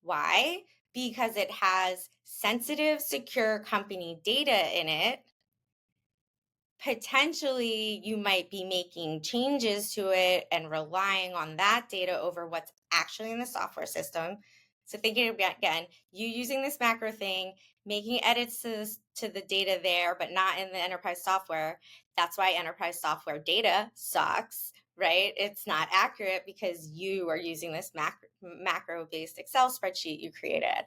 Why? Because it has sensitive, secure company data in it. Potentially, you might be making changes to it and relying on that data over what's actually in the software system. So thinking again, you using this macro thing, making edits to the data there, but not in the enterprise software. That's why enterprise software data sucks, right? It's not accurate because you are using this macro-based Excel spreadsheet you created.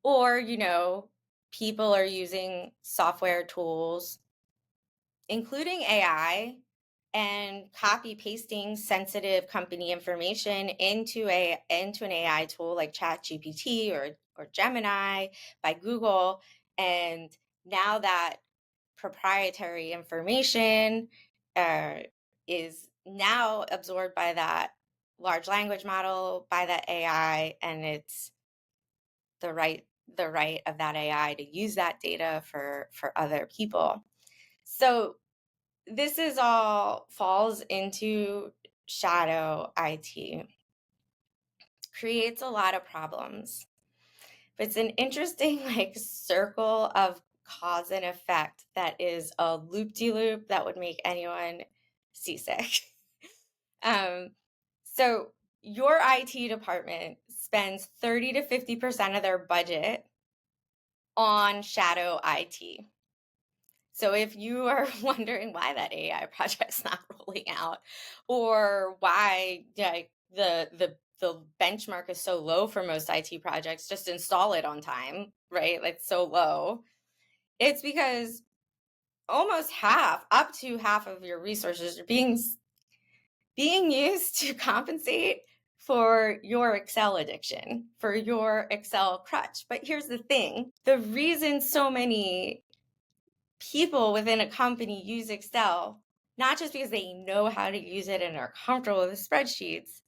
Or, people are using software tools, including AI, and copy pasting sensitive company information into an AI tool like ChatGPT or Gemini by Google. And now that proprietary information is now absorbed by that large language model, by that AI, and it's the right of that AI to use that data for other people. So this is all falls into shadow IT. Creates a lot of problems. But it's an interesting circle of cause and effect that is a loop-de-loop that would make anyone seasick. So your IT department spends 30 to 50% of their budget on shadow IT. So if you are wondering why that AI project's not rolling out, or why the benchmark is so low for most IT projects, just install it on time, right? It's so low. It's because almost up to half of your resources are being used to compensate for your Excel addiction, for your Excel crutch. But here's the thing. The reason so many people within a company use Excel, not just because they know how to use it and are comfortable with the spreadsheets,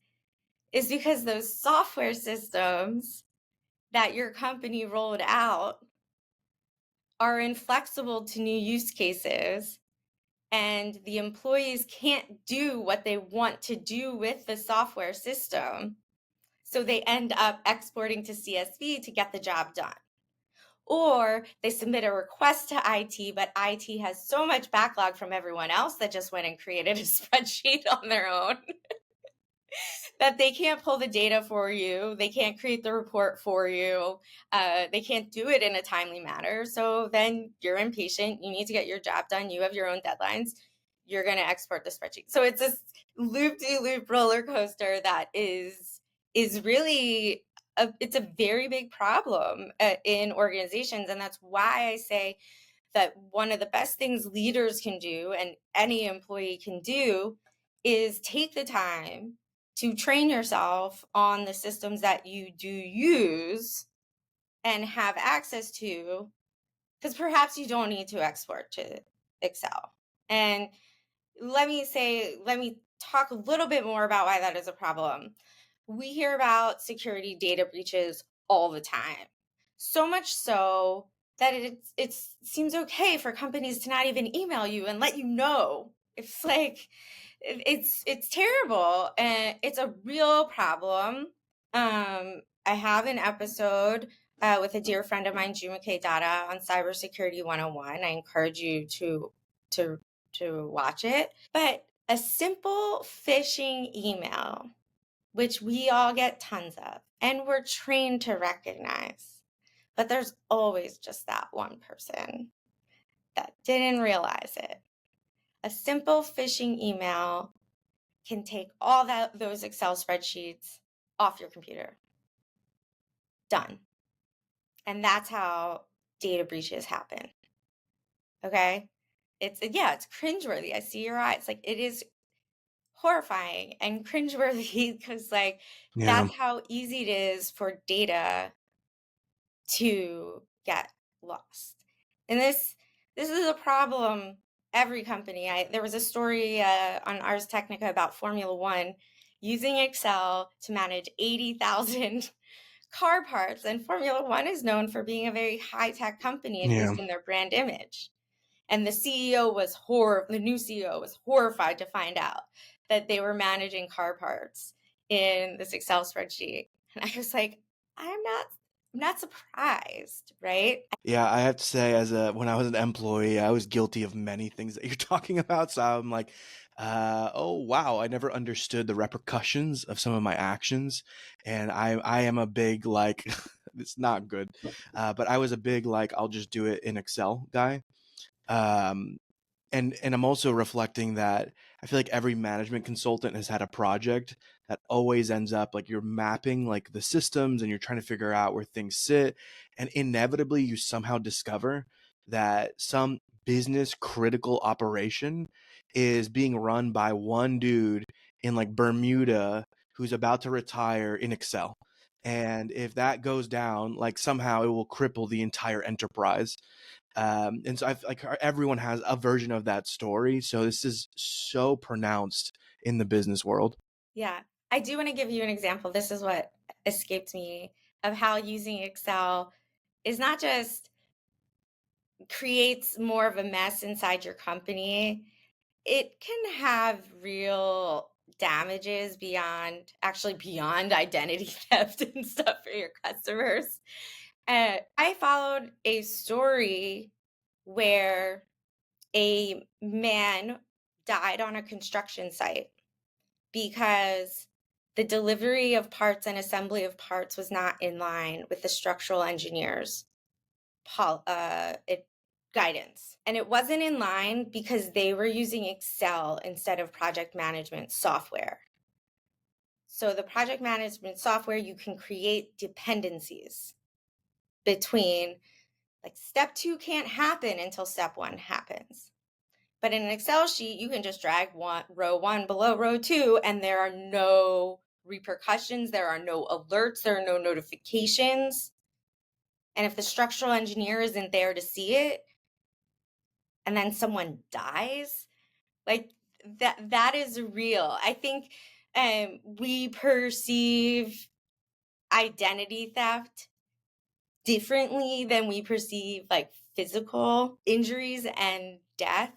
is because those software systems that your company rolled out are inflexible to new use cases, and the employees can't do what they want to do with the software system. So they end up exporting to CSV to get the job done. Or they submit a request to IT, but IT has so much backlog from everyone else that just went and created a spreadsheet on their own that they can't pull the data for you, they can't create the report for you, they can't do it in a timely manner. So then you're impatient, you need to get your job done, you have your own deadlines, you're going to export the spreadsheet. So it's this loop-de-loop roller coaster that is really it's a very big problem in organizations. And that's why I say that one of the best things leaders can do and any employee can do is take the time to train yourself on the systems that you do use and have access to, because perhaps you don't need to export to Excel. And let me talk a little bit more about why that is a problem. We hear about security data breaches all the time. So much so that it seems okay for companies to not even email you and let you know. It's like it's terrible and it's a real problem. I have an episode with a dear friend of mine, Jumoke Dada, on Cybersecurity 101. I encourage you to watch it. But a simple phishing email, which we all get tons of, and we're trained to recognize. But there's always just that one person that didn't realize it. A simple phishing email can take all those Excel spreadsheets off your computer. Done. And that's how data breaches happen. Okay? It's cringeworthy. I see your eyes. Like, it is horrifying and cringeworthy because Yeah. that's how easy it is for data to get lost. And this is a problem every company. There was a story on Ars Technica about Formula One using Excel to manage 80,000 car parts, and Formula One is known for being a very high-tech company, at Yeah. least in their brand image. And the new CEO was horrified to find out that they were managing car parts in this Excel spreadsheet. And I was like, I'm not surprised, right? Yeah, I have to say, when I was an employee, I was guilty of many things that you're talking about. So I'm like, oh wow, I never understood the repercussions of some of my actions, and I am a big like, it's not good, but I was a big like, I'll just do it in Excel guy. Um, and I'm also reflecting that I feel like every management consultant has had a project that always ends up like you're mapping like the systems and you're trying to figure out where things sit, and inevitably you somehow discover that some business critical operation is being run by one dude in like Bermuda who's about to retire in Excel. And if that goes down, like somehow it will cripple the entire enterprise. And so I feel like everyone has a version of that story. So this is so pronounced in the business world. Yeah. I do want to give you an example. This is what escaped me of how using Excel is not just creates more of a mess inside your company, it can have real damages beyond identity theft and stuff for your customers. I followed a story where a man died on a construction site because the delivery of parts and assembly of parts was not in line with the structural engineers guidance. And it wasn't in line because they were using Excel instead of project management software. So the project management software, you can create dependencies between, like, step 2 can't happen until step 1 happens. But in an Excel sheet, you can just drag row 1 below row 2, and there are no repercussions, there are no alerts, there are no notifications. And if the structural engineer isn't there to see it, and then someone dies, like, that is real. I think we perceive identity theft differently than we perceive like physical injuries and death,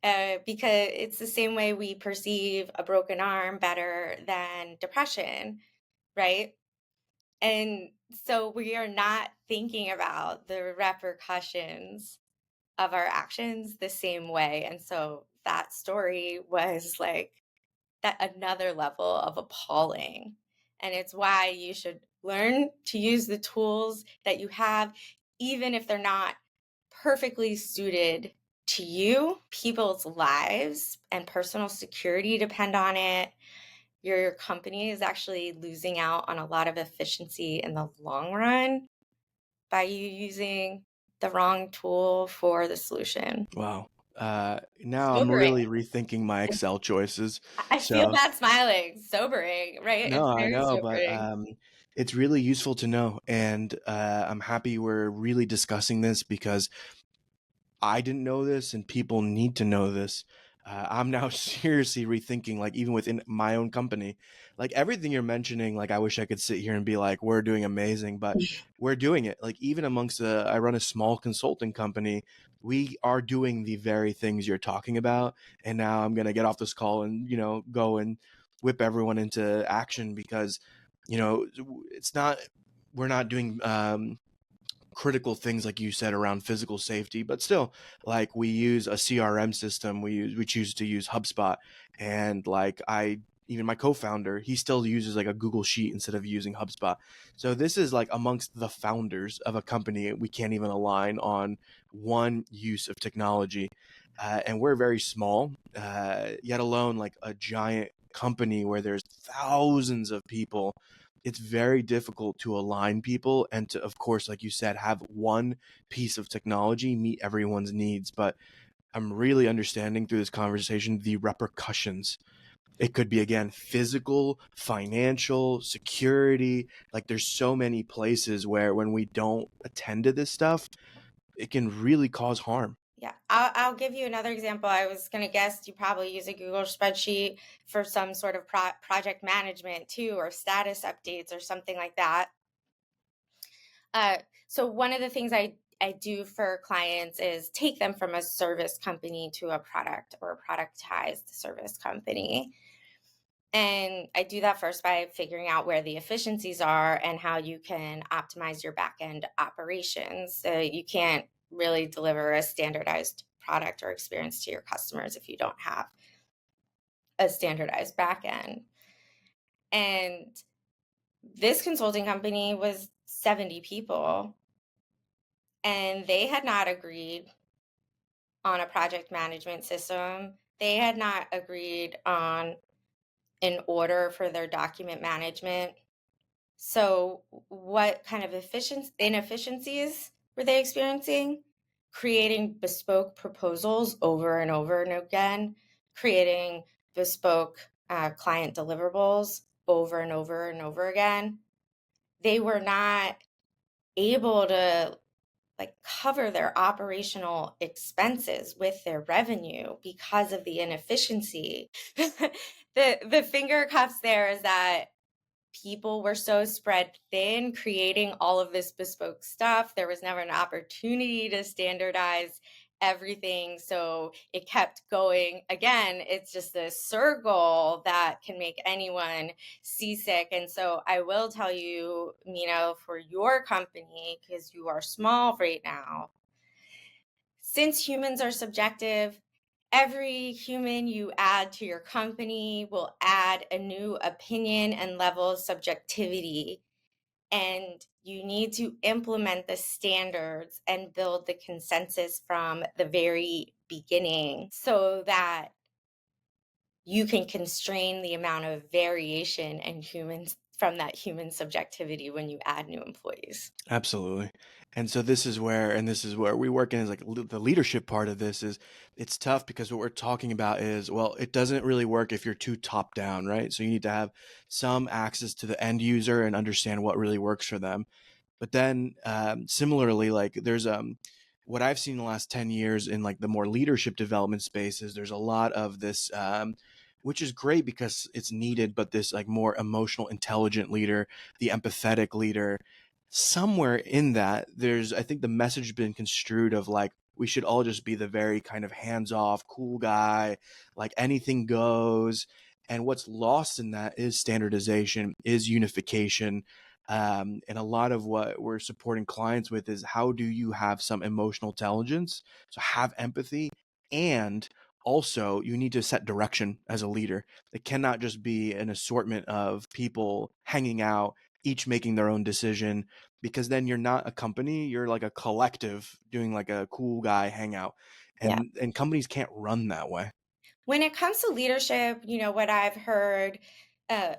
because it's the same way we perceive a broken arm better than depression, right? And so we are not thinking about the repercussions of our actions the same way. And so that story was like that another level of appalling. And it's why you should learn to use the tools that you have, even if they're not perfectly suited to you. People's lives and personal security depend on it. Your company is actually losing out on a lot of efficiency in the long run by you using the wrong tool for the solution. Wow. Now I'm Sobering. really rethinking my Excel choices. I feel So bad smiling. Sobering, right? no, It's I very know, but sobering. it's really useful to know, and I'm happy we're really discussing this because I didn't know this, and people need to know this. I'm now seriously rethinking, like even within my own company, like everything you're mentioning. Like I wish I could sit here and be like, "We're doing amazing," but we're doing it. Like even amongst I run a small consulting company. We are doing the very things you're talking about, and now I'm gonna get off this call and go and whip everyone into action because it's not we're not doing critical things like you said around physical safety, but still, like we use a CRM system. We choose to use HubSpot, and like I even my co-founder, he still uses like a Google Sheet instead of using HubSpot. So this is like amongst the founders of a company, we can't even align on one use of technology, and we're very small, yet alone like a giant company where there's thousands of people. It's very difficult to align people and to, of course, like you said, have one piece of technology meet everyone's needs. But I'm really understanding through this conversation the repercussions. It could be, again, physical, financial, security. Like there's so many places where when we don't attend to this stuff, it can really cause harm. Yeah, I'll give you another example. I was going to guess you probably use a Google spreadsheet for some sort of project management too, or status updates or something like that. Uh, so one of the things I do for clients is take them from a service company to a product or a productized service company. And I do that first by figuring out where the efficiencies are and how you can optimize your back end operations. So you can't really deliver a standardized product or experience to your customers if you don't have a standardized back end. And this consulting company was 70 people, and they had not agreed on a project management system. They had not agreed on an order for their document management. So, what kind of inefficiencies were they experiencing? Creating bespoke proposals over and over and again, creating bespoke client deliverables over and over and over again. They were not able to like cover their operational expenses with their revenue because of the inefficiency. The finger cuffs there is that people were so spread thin creating all of this bespoke stuff. There was never an opportunity to standardize everything. So it kept going. Again, it's just a circle that can make anyone seasick. And so I will tell you, for your company, because you are small right now, since humans are subjective, every human you add to your company will add a new opinion and level of subjectivity. And you need to implement the standards and build the consensus from the very beginning so that you can constrain the amount of variation in humans from that human subjectivity when you add new employees. Absolutely. And so this is where we work in is like the leadership part of this is it's tough because what we're talking about is, well, it doesn't really work if you're too top down, right? So you need to have some access to the end user and understand what really works for them. But then similarly, like there's what I've seen in the last 10 years in like the more leadership development spaces, there's a lot of this which is great because it's needed, but this like more emotional, intelligent leader, the empathetic leader, somewhere in that, there's I think the message has been construed of like we should all just be the very kind of hands-off, cool guy, like anything goes. And what's lost in that is standardization, is unification, and a lot of what we're supporting clients with is how do you have some emotional intelligence, so have empathy, and also you need to set direction as a leader. It cannot just be an assortment of people hanging out, each making their own decision, because then you're not a company, you're like a collective doing like a cool guy hangout. Yeah. And companies can't run that way. When it comes to leadership, what I've heard,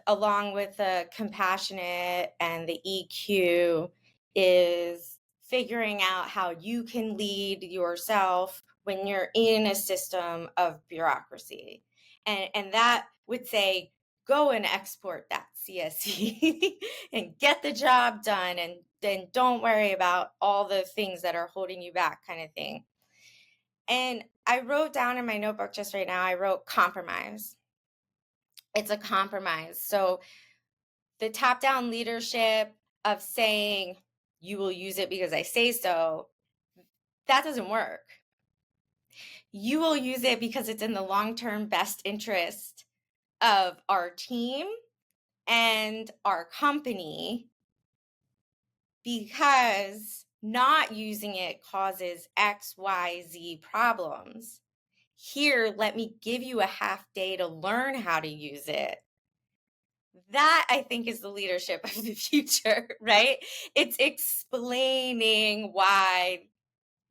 along with the compassionate and the EQ, is figuring out how you can lead yourself when you're in a system of bureaucracy. And that would say, go and export that CSE and get the job done. And then don't worry about all the things that are holding you back, kind of thing. And I wrote down in my notebook just right now, I wrote compromise. It's a compromise. So the top down leadership of saying, you will use it because I say so, that doesn't work. You will use it because it's in the long term best interest of our team and our company, because not using it causes XYZ problems. Here, let me give you a half day to learn how to use it. That, I think, is the leadership of the future, right? It's explaining why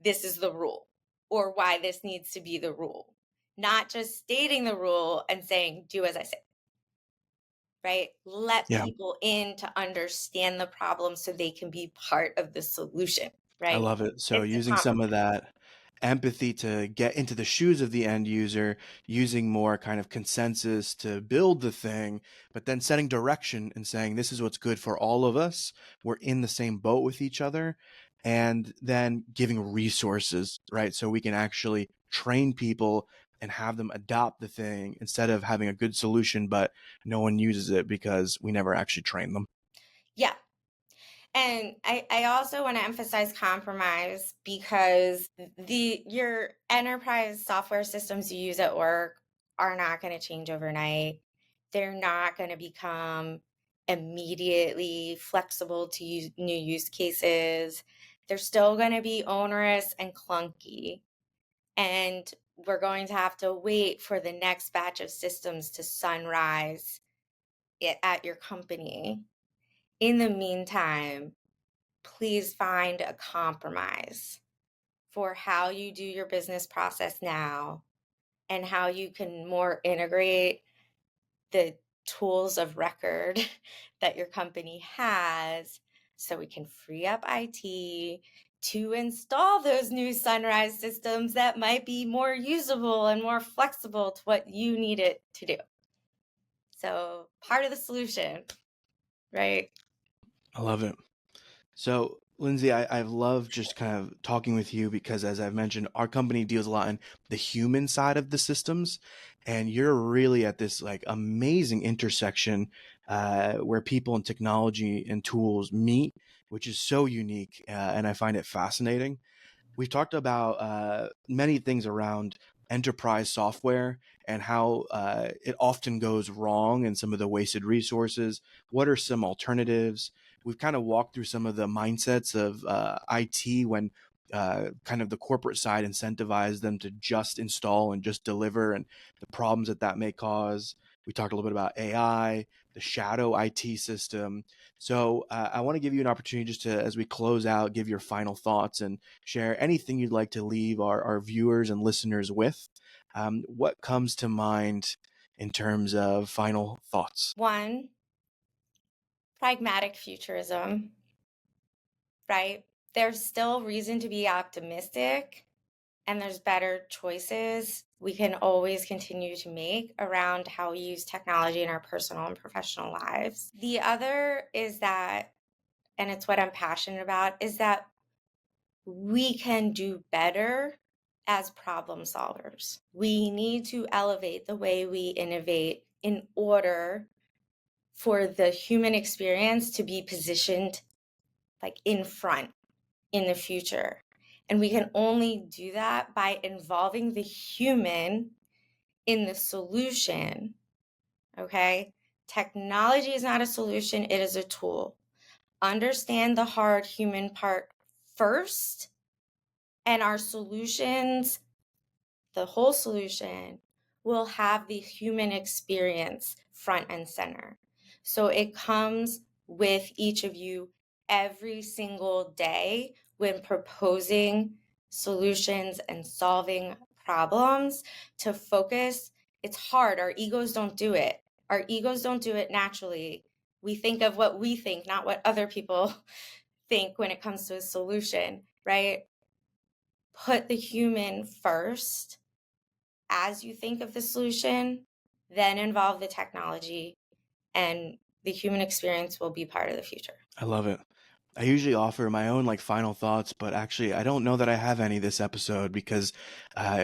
this is the rule or why this needs to be the rule, not just stating the rule and saying, do as I say, right? Let Yeah. people in to understand the problem so they can be part of the solution, I right? love it. So It's a using some of compromise. that empathy to get into the shoes of the end user, using more kind of consensus to build the thing, but then setting direction and saying, this is what's good for all of us. We're in the same boat with each other. And then giving resources, right? So we can actually train people and have them adopt the thing instead of having a good solution, but no one uses it because we never actually train them. Yeah. And I also want to emphasize compromise, because your enterprise software systems you use at work are not going to change overnight. They're not going to become immediately flexible to new use cases. They're still going to be onerous and clunky. And we're going to have to wait for the next batch of systems to sunrise at your company. In the meantime, please find a compromise for how you do your business process now and how you can more integrate the tools of record that your company has, so we can free up IT to install those new sunrise systems that might be more usable and more flexible to what you need it to do. So, part of the solution, right? I love it. So, Lindsay, I've loved just kind of talking with you because, as I've mentioned, our company deals a lot in the human side of the systems, and you're really at this like amazing intersection where people and technology and tools meet, which is so unique, and I find it fascinating. We've talked about many things around enterprise software and how it often goes wrong and some of the wasted resources. What are some alternatives? We've kind of walked through some of the mindsets of IT when kind of the corporate side incentivized them to just install and just deliver and the problems that that may cause. We talked a little bit about AI, the shadow IT system. So I want to give you an opportunity just to, as we close out, give your final thoughts and share anything you'd like to leave our viewers and listeners with. What comes to mind in terms of final thoughts? One, pragmatic futurism, right? There's still reason to be optimistic, and there's better choices we can always continue to make around how we use technology in our personal and professional lives. The other is that, and it's what I'm passionate about, is that we can do better as problem solvers. We need to elevate the way we innovate in order for the human experience to be positioned like in front in the future. And we can only do that by involving the human in the solution. Okay. Technology is not a solution, it is a tool. Understand the hard human part first, and our solutions, the whole solution will have the human experience front and center. So it comes with each of you every single day when proposing solutions and solving problems to focus. It's hard. Our egos don't do it. Our egos don't do it naturally. We think of what we think, not what other people think when it comes to a solution, right? Put the human first as you think of the solution, then involve the technology, and the human experience will be part of the future. I love it. I usually offer my own final thoughts, but actually I don't know that I have any this episode because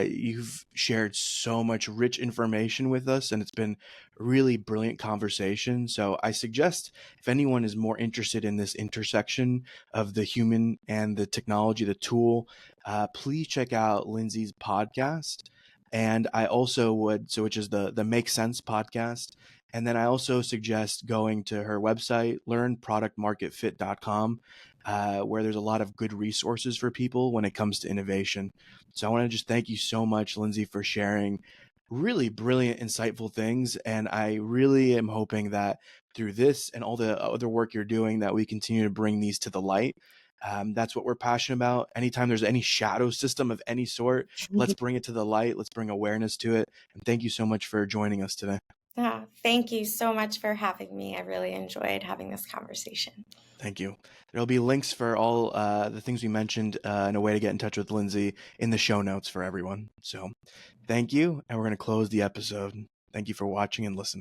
you've shared so much rich information with us, and it's been a really brilliant conversation. So I suggest if anyone is more interested in this intersection of the human and the technology, the tool, please check out Lindsay's podcast. And I also would, which is the MakeSense podcast. And then I also suggest going to her website, learnproductmarketfit.com, where there's a lot of good resources for people when it comes to innovation. So I want to just thank you so much, Lindsay, for sharing really brilliant, insightful things. And I really am hoping that through this and all the other work you're doing, that we continue to bring these to the light. That's what we're passionate about. Anytime there's any shadow system of any sort, let's bring it to the light. Let's bring awareness to it. And thank you so much for joining us today. Yeah, thank you so much for having me. I really enjoyed having this conversation. Thank you. There'll be links for all the things we mentioned and a way to get in touch with Lindsay in the show notes for everyone. So thank you. And we're going to close the episode. Thank you for watching and listening.